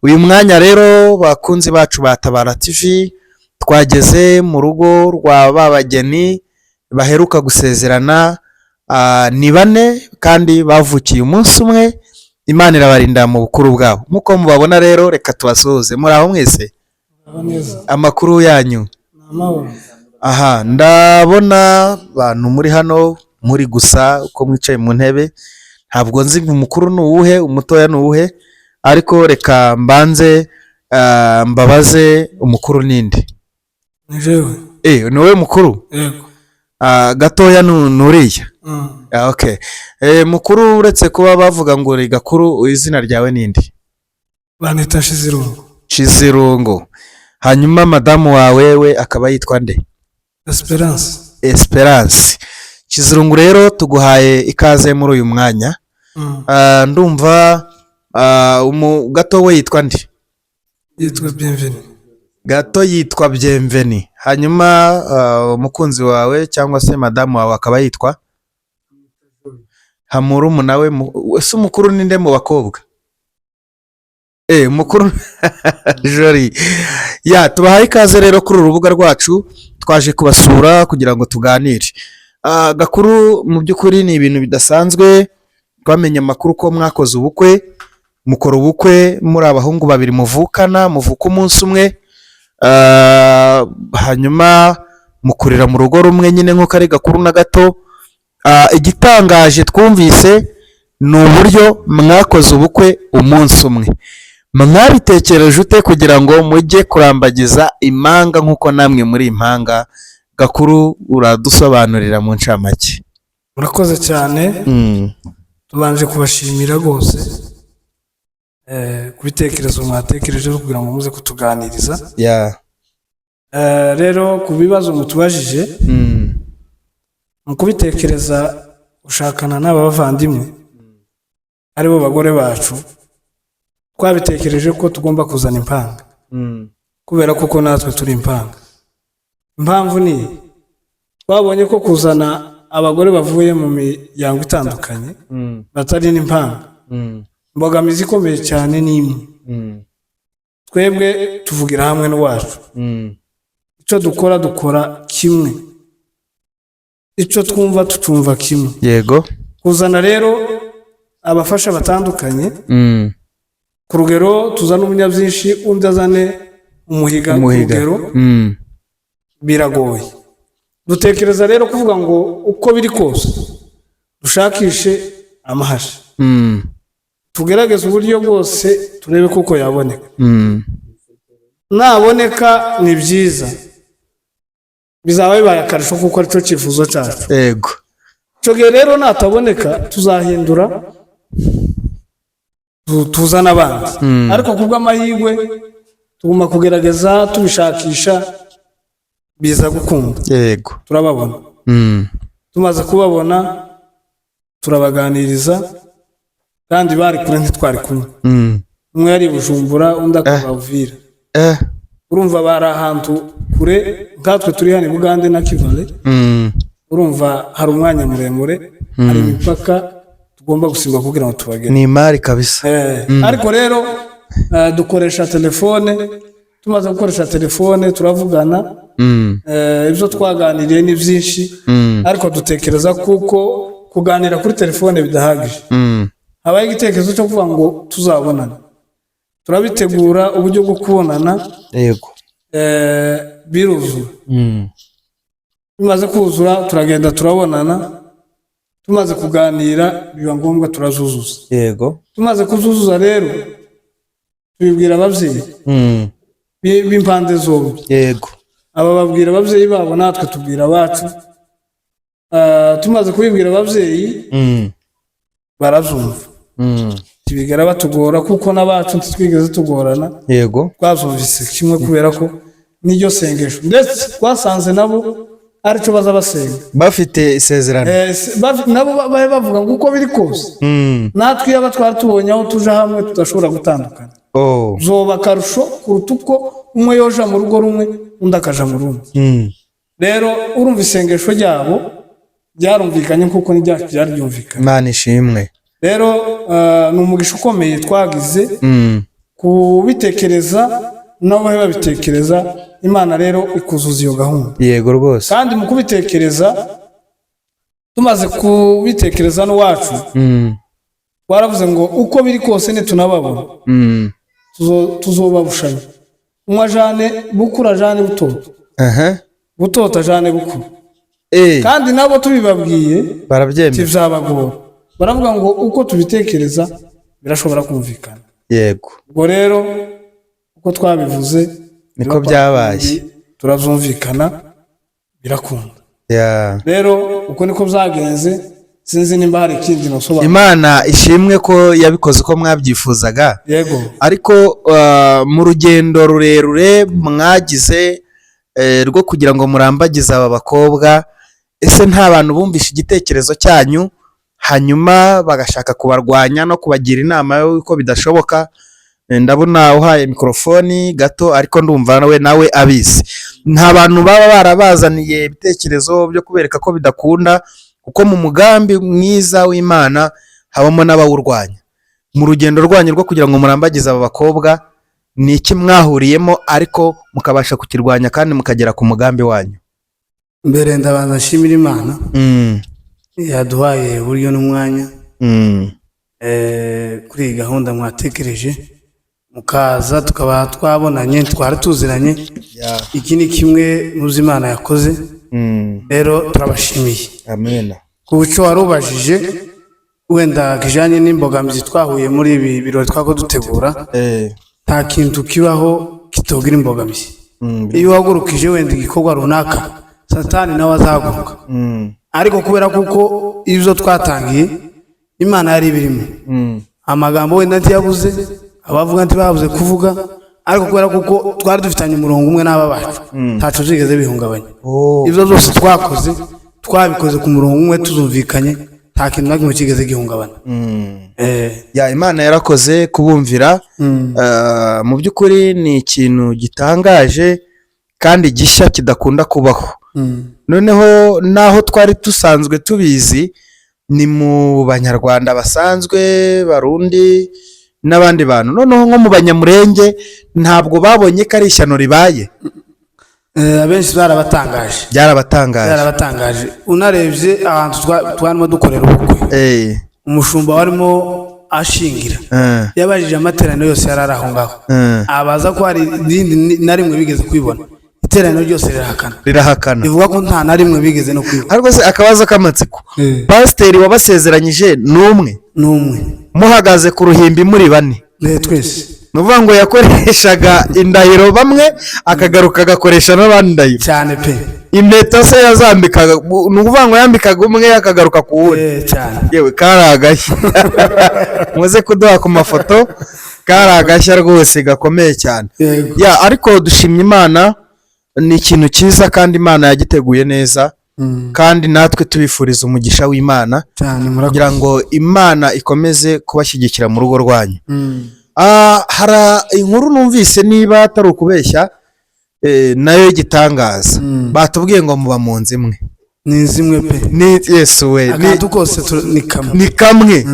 uyu mwanya rero bakunzi bacu batabara TV twageze mu rugo rwa babageni baheruka gusezerana ni bane kandi bavukiye umunsi umwe. Imana irabarinda mu bukuru bwabo nkuko mubabona rero reka tubasuhuze. Muri aho mwese amakuru yanyu? Aha ndabona abantu muri hano muri gusa uko mwicaye mu ntebe, ntabwo nzi umukuru ni uwuhe umutoya ni uwuhe, ariko reka mbanze mbabaze umukuru ninde? Nijewe. Ni wowe mukuru? Yego. Gatoya nuriya? Okay. Mukuru uretse kuba bavuga ngo uri gakuru, izina ryawe ninde? Banita Shizirungu. Shizirungu. Hanyuma madamu wawe we akaba yitwa nde? Esperance. Esperance. Shizirungu rero tuguhaye ikaze muri uyu mwanya. Ndumva gato we yitwa nde? Yitwa Bienvenue. Gato yitwa Bienvenue. Hanyuma umukunzi wawe cyangwa se madamu wawe akaba yitwa Hamuru nawe se umukuru ninde mu bakobwa? Mukuru Jori. Tubahaye ikaze rero kuri urubuga rwacu, twaje kubasura kugira ngo tuganire. Gakuru mu by'ukuri ni ibintu bidasanzwe, twamenye amakuru ko mwakoze ubukwe, mukora ubukwe muri abahungu babiri muvukana, muvuka umunsi umwe, hanyuma mukurira mu rugo rumwe nyine nk'uko ari Gakuru na Gato. Igitangaje twumvise ni uburyo mwakoze ubukwe umunsi umwe. Mwabitekereje ute kugira ngo mujye kurambagiza impanga nk'uko namwe muri impanga? Gakuru uradusobanurira mu ncamake. Murakoze cyane. Tubanje kubashimira rwose kubitekerezo mwatekereje kugira ngo muze kutuganiriza. Rero ku bibazo mutubajije, mu kubitekereza ushakana n'aba bavandimwe aribo bagore bacu, twabitekereje ko tugomba kuzana impanga kubera kuko natwe turi impanga. Impamvu ni twabonye ko kuzana abagore bavuye mu miryango itandukanye batari n'impanga, imbogamizi ikomeye cyane ni imwe. Twebwe tuvugira hamwe n'uwacu, icyo dukora kimwe, icyo twumva tucumva kimwe. Yego. Kuzana rero abafasha batandukanye, ku rugero tuzana umunyabyinshi undi azane umuhiga ku rugero, biragoye. Dutekereza rero kuvuga ngo uko biri kose dushakishe amahasha, tugerageze uburyo bwose turebe kuko yaboneka. Naboneka ni byiza, bizaba bibaye akarusho kuko aricyo cyifuzo cyacu. Yego. Icyo gihe rero nataboneka tuzahindura tuzana abandi, ariko kubw'amahirwe tugomba kugerageza tubishakisha, biza gukunda. Yego. Turababona. Tumaze kubabona turabaganiriza, kandi bari kure ntitwari kumwe. Umwe yari Bujumbura undi akaba Uvira. Urumva bari ahantu kure, nkatwe turi hano i Bugande na Kivale. Urumva hari umwanya muremure, hari imipaka tugomba gusimba kugira ngo tubagere. Ni imari kabisa. Ariko rero dukoresha telefone. Tumaze gukoresha telefone turavugana, ibyo twaganiriye ni byinshi, ariko dutekereza kuko kuganira kuri telefone bidahagije. Habaye igitekerezo cyo kuvuga ngo tuzabonana, turabitegura uburyo bwo kubonana. Yego. Biruzura. Bimaze kuzura turagenda turabonana, tumaze kuganira biba ngombwa turazuzuza. Yego. Tumaze kuzuzuza rero tubibwira ababyeyi b'impande zombi. Yego. Aba babwira ababyeyi babo, natwe tubwira abacu. Tumaze kubibwira ababyeyi barazumva. Tibigera batugora kuko n'abacu ntitwigeze tugorana. Yego. Twazumvise kimwe kubera ko n'iryo sengesho, ndetse twasanze nabo aricyo baza basenga bafite isezerano. Nabo bahe bavuga ngo uko biri kose natwe iyo twari tubonye aho tuje hamwe tudashobora gutandukana, zoba akarusho kuruta uko umwe yoja mu rugo rumwe undi akaja mu rundi. Rero urumva isengesho ryabo byarumvikanye kuko n'ibyacu byarumvikanye. Imana ishimwe. Rero ni umugisha ukomeye twagize kubitekereza nabo babitekereza, Imana rero ikuzuza iyo gahunda. yego rwose. Kandi mu kubitekereza, tumaze kubitekereza n'uwacu waravuze ngo uko biri kose nitunababona tuzobabushanya, umwe ajane bukuru ajane butoto, butoto ajane bukuru. Kandi nabo tubibabwiye barabyemera, tivyabagora, baravuga ngo uko tubitekereza birashobora kumvikana. yego, ubwo rero uko twabivuze niko byabaye, turazumvikana birakunda. rero uko niko byagenze, sinzi nimba hari ikindi nasobanura. Imana ishimwe ko yabikoze uko mwabyifuzaga. Yego. Ariko mu rugendo rurerure mwagize rwo kugira ngo murambagize aba bakobwa, ese nta bantu bumvishe igitekerezo cyanyu hanyuma bagashaka kubarwanya no kubagira inama y'uko bidashoboka? Ndabona uhaye mikrofoni gato, ariko ndumva nawe abizi. Nta bantu baba barabazaniye ibitekerezo byo kubereka ko bidakunda, kuko mu mugambi mwiza w'Imana habamo n'abawurwanya. Mu rugendo rwanyu rwo kugira ngo murambagize aba bakobwa, ni iki mwahuriyemo ariko mukabasha kukirwanya kandi mukagera ku mugambi wanyu? Mbere ndabanza nshimira Imana yaduhaye uburyo n'umwanya kuri iyi gahunda mwatekereje, mukaza tukaba twabonanye, twari tuziranye. Iki ni kimwe mu byo Imana yakoze, rero turabashimiye. Amen. Ku buco warubajije wenda kijanye n'imbogamizi twahuye muri ibi birori twako dutegura, nta kintu kibaho kitogira imbogamizi. Iyo wagurukije wenda igikorwa runaka, Satani nawe azaguruka, ariko kubera kuko ibyo twatangiye Imana yari birimo, amagambo wenda ntiyabuze, abavuga ntibabuze kuvuga, ariko kubera kuko twari dufitanye umurongo umwe n'aba bacu, ntaco zigeze bihungabanya. Ibyo byose twakoze twabikoze ku murongo umwe, tuzumvikanye, nta kintu na kimwe kigeze gihungabana. Imana yarakoze kubumvira. Mu by'ukuri ni ikintu gitangaje kandi gishya kidakunda kubaho. Noneho naho twari dusanzwe tubizi, ni mu banyarwanda basanzwe, Barundi n'abandi bantu, noneho nko mu Banyamurenge ntabwo babonye ko ari ishyano ribaye. Abenshi byarabatangaje. Unarebye ahantu twarimo dukorera ubukwe, umushumba warimo ashingira yabajije amateraniro yose yarari aho ngaho, abaza ko hari irindi na rimwe bigeze kwibona. Iteraniro ryose rirahakana, bivuga ko nta na rimwe bigeze no kwibona. Ariko se akabazo k'amatsiko, pasiteri wabasezeranyije n'umwe muhagaze ku ruhimbi muri bane twese, nuvuga ngo yakoreshaga indahiro bamwe akagaruka agakoresha n'abandi ndahiro cyane pe. Impeta se yazambikaga, nuvuga ngo yambikaga umwe akagaruka ku wundi cyane. Yewe karagashya muze kuduha ku mafoto, karagashya rwose gakomeye cyane. Ariko dushimye Imana, ni ikintu cyiza kandi Imana yagiteguye neza, kandi natwe tubifuriza umugisha w'Imana kugira ngo Imana ikomeze kubashyigikira mu rugo rwanyu. Hari inkuru numvise, niba atari ukubeshya, nayo y'igitangaza. Batubwiye ngo muba mu nzu imwe. Ni zimwe pe. Yesu we, akantu kose ni kamwe.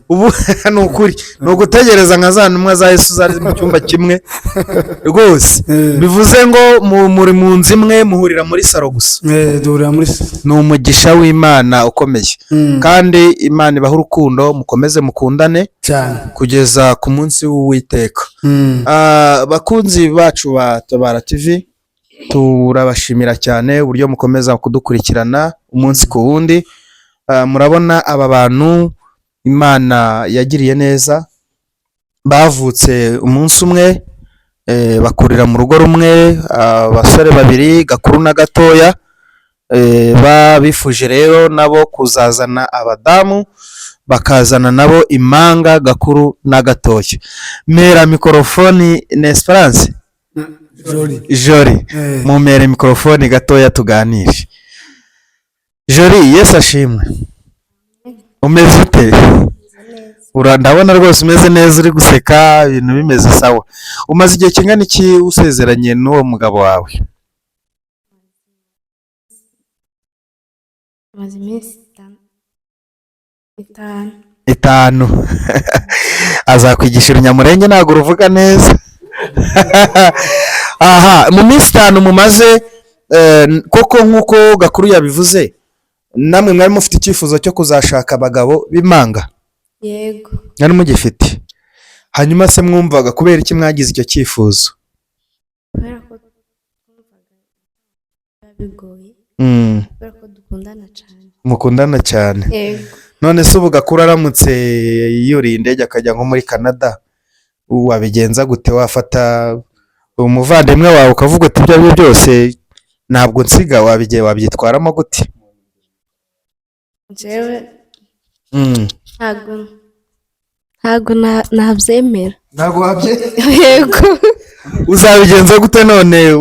Ubu ni ukuri, ni ugutegereza nka za ntumwa za Yesu zari mu cyumba kimwe rwose. Bivuze ngo muri mu nzu imwe, muhurira muri saro gusa. Duhurira muri saro. Ni umugisha w'Imana ukomeye, kandi Imana ibaha urukundo, mukomeze mukundane cyane kugeza ku munsi w'Uwiteka. Bakunzi bacu ba Tabara TV, turabashimira cyane uburyo mukomeza kudukurikirana umunsi ku wundi. Murabona aba bantu Imana yagiriye neza, bavutse umunsi umwe, bakurira mu rugo rumwe, abasore babiri, gakuru na gatoya. Bifuje rero nabo kuzazana abadamu, bakazana nabo impanga, gakuru na gatoya. Mera mikrofoni na Esperance Jori, mumere mikrofoni gatoya tuganire. Jori, Yesu ashimwe. Umeze ute? Ndabona rwose umeze neza, uri guseka, ibintu bimeze sawa. Umaze igihe kingana iki usezeranye n'uwo mugabo wawe? Amaze iminsi 5. 5 azakwigisha urunyamurenge ntabwo uruvuga neza. Aha, mu minsi 5 mumaze koko nk'uko Gakuru yabivuze, namwe mwari mufite icyifuzo cyo kuzashaka abagabo b'impanga? Yego. Mwari mugifite? Hanyuma se mwumvaga kubera iki mwagize icyo cyifuzo? Kubera ko twumvaga bigoye. Kubera ko dukundana cyane. Mukundana cyane. Yego. None se ubu Gakuru aramutse yuriye indege akajya nko muri Canada, wabigenza gute? Wafata umuvandimwe wawe ukavuga uti ibyo ari byo byose ntabwo nsiga, wabyitwaramo gute? Jewe ntabwo nabyemera. Ntabwo Yego. Uzabigenza gute none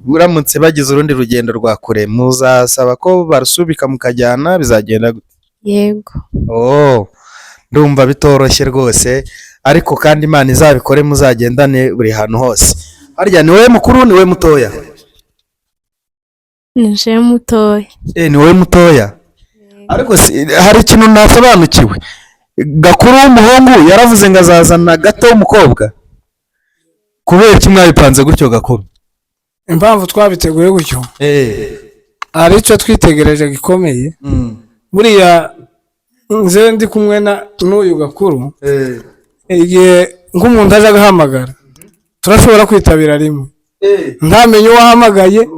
uramutse bagize urundi rugendo rwa kure? Muzasaba ko barusubika mukajyana, bizagenda gute? Yego. Ndumva bitoroshye rwose, ariko kandi Imana izabikore, muzagendane buri hantu hose. Harya ni wowe mukuru, ni wowe mutoya? Ni jewe mutoya. Ni wowe mutoya? Ariko hari ikintu nasobanukiwe. Gakuru w'umuhungu yaravuze ngo azazana Gato w'umukobwa. Kubera iki mwabipanze gutyo Gakuru? Impamvu twabiteguye gutyo, hari icyo twitegereje gikomeye. Buriya nze ndi kumwe n'uyu Gakuru, igihe nk'umuntu aje agahamagara turashobora kwitabira rimwe, ntamenye uwo ahamagaye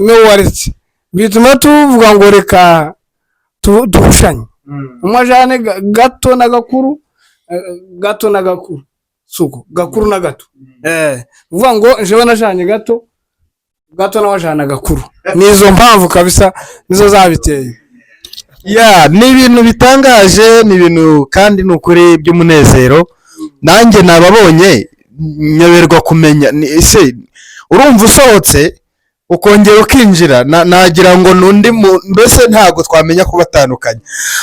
n'uwo aretse, bituma tuvuga ngo reka duhushanye, umwe ajyane Gato na Gakuru, Gato na Gakuru, suko Gakuru na Gato, uvuga ngo jewe najanye Gato, Gato nawe ajana Gakuru. Nizo mpamvu kabisa nizo zabiteye. Ni ibintu bitangaje, ni ibintu kandi ni ukuri by'umunezero. Nanjye nababonye nyoberwa kumenya ese urumva usohotse ukongera ukinjira, nagira ngo nundi mbese ntabwo twamenya kubatandukanya,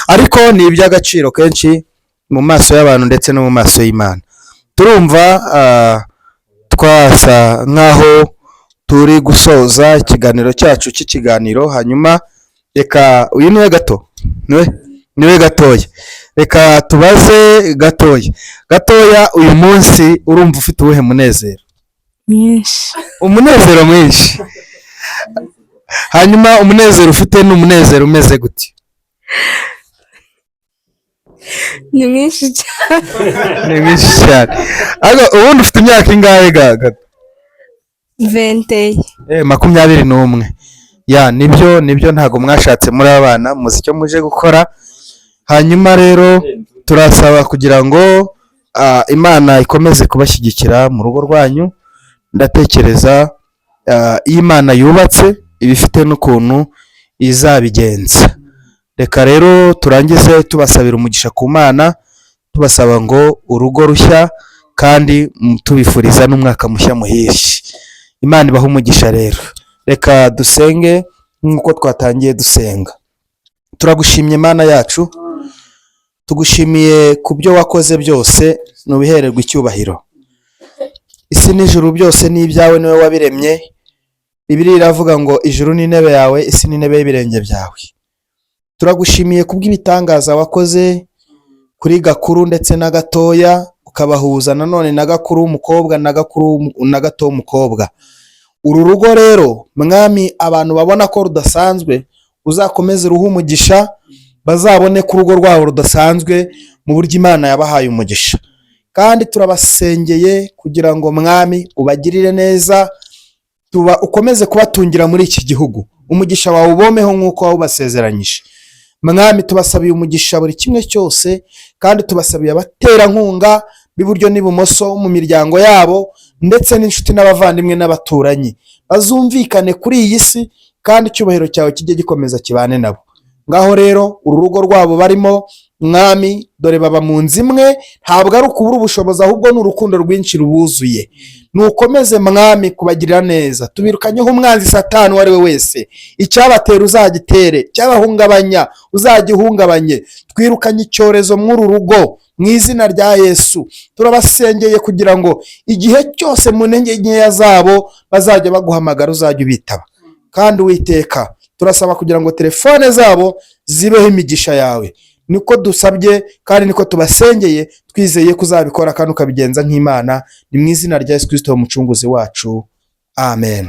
ariko ni iby'agaciro kenshi mu maso y'abantu ndetse no mu maso y'Imana. Turumva twasa nkaho turi gusoza ikiganiro cyacu cy'ikiganiro, hanyuma reka uyu niwe Gato, niwe Gatoya, reka tubaze Gatoya, uyu munsi urumva ufite uwuhe munezero? Mwinshi. Umunezero mwinshi. Hanyuma umunezero ufite ni umunezero umeze gute? Ni mwinshi cyane. Ni mwinshi cyane. Ariko ubundi ufite imyaka ingahe Gato? 20. 21. Nibyo ntago mwashatse muri abana, muzi icyo muje gukora. Hanyuma rero turasaba kugira ngo Imana ikomeze kubashyigikira mu rugo rwanyu. Ndatekereza iyo Imana yubatse ibifite n'ukuntu izabigenza. Reka rero turangize tubasabira umugisha ku Mana, tubasaba ngo urugo rushya kandi tubifuriza n'umwaka mushya muhire. Imana ibahe umugisha rero. Reka dusenge nk'uko twatangiye dusenga. Turagushimye Mana yacu, tugushimiye ku byo wakoze byose, nubihererwa icyubahiro. Isi n'ijuru byose ni ibyawe, niwe wabiremye. Bibiliya iravuga ngo ijuru ni intebe yawe, isi ni intebe y'ibirenge byawe. Turagushimiye kubw'ibitangaza wakoze kuri Gakuru ndetse na Gatoya, ukabahuza nanone na Gakuru w'umukobwa na Gato w'umukobwa. Uru rugo rero Mwami, abantu babona ko rudasanzwe, uzakomeze uruhe umugisha, bazabone ko urugo rwabo rudasanzwe mu buryo Imana yabahaye umugisha. Kandi turabasengeye kugira ngo Mwami ubagirire neza, ukomeze kubatungira muri iki gihugu, umugisha wawe ubomeho nk'uko wawubasezeranyije. Mwami, tubasabiye umugisha buri kimwe cyose, kandi tubasabiye abaterankunga b'iburyo n'ibumoso mu miryango yabo, ndetse n'inshuti n'abavandimwe n'abaturanyi, bazumvikane kuri iyi si, kandi icyubahiro cyawe kijye gikomeza kibane nabo. Ngaho rero uru rugo rwabo barimo Mwami, dore baba mu nzu imwe, ntabwo ari ukubura ubushobozi, ahubwo ni urukundo rwinshi rubuzuye. Nukomeze Mwami kubagirira neza, tubirukanyeho umwanzi Satani uwo ari we wese, icyabatera uzagitere, icyabahungabanya uzagihungabanye. Twirukanye icyorezo mw'uru rugo mu izina rya Yesu. Turabasengeye kugira ngo igihe cyose mu ntege nkeya zabo bazajya baguhamagara, uzajya ubitaba. Kandi Uwiteka, turasaba kugira ngo telefone zabo zibeho imigisha yawe. niko dusabye kandi niko tubasengeye, twizeye ko uzabikora kandi ukabigenza nk'Imana. Ni mu izina rya Yesu Kristo umucunguzi wacu, amen.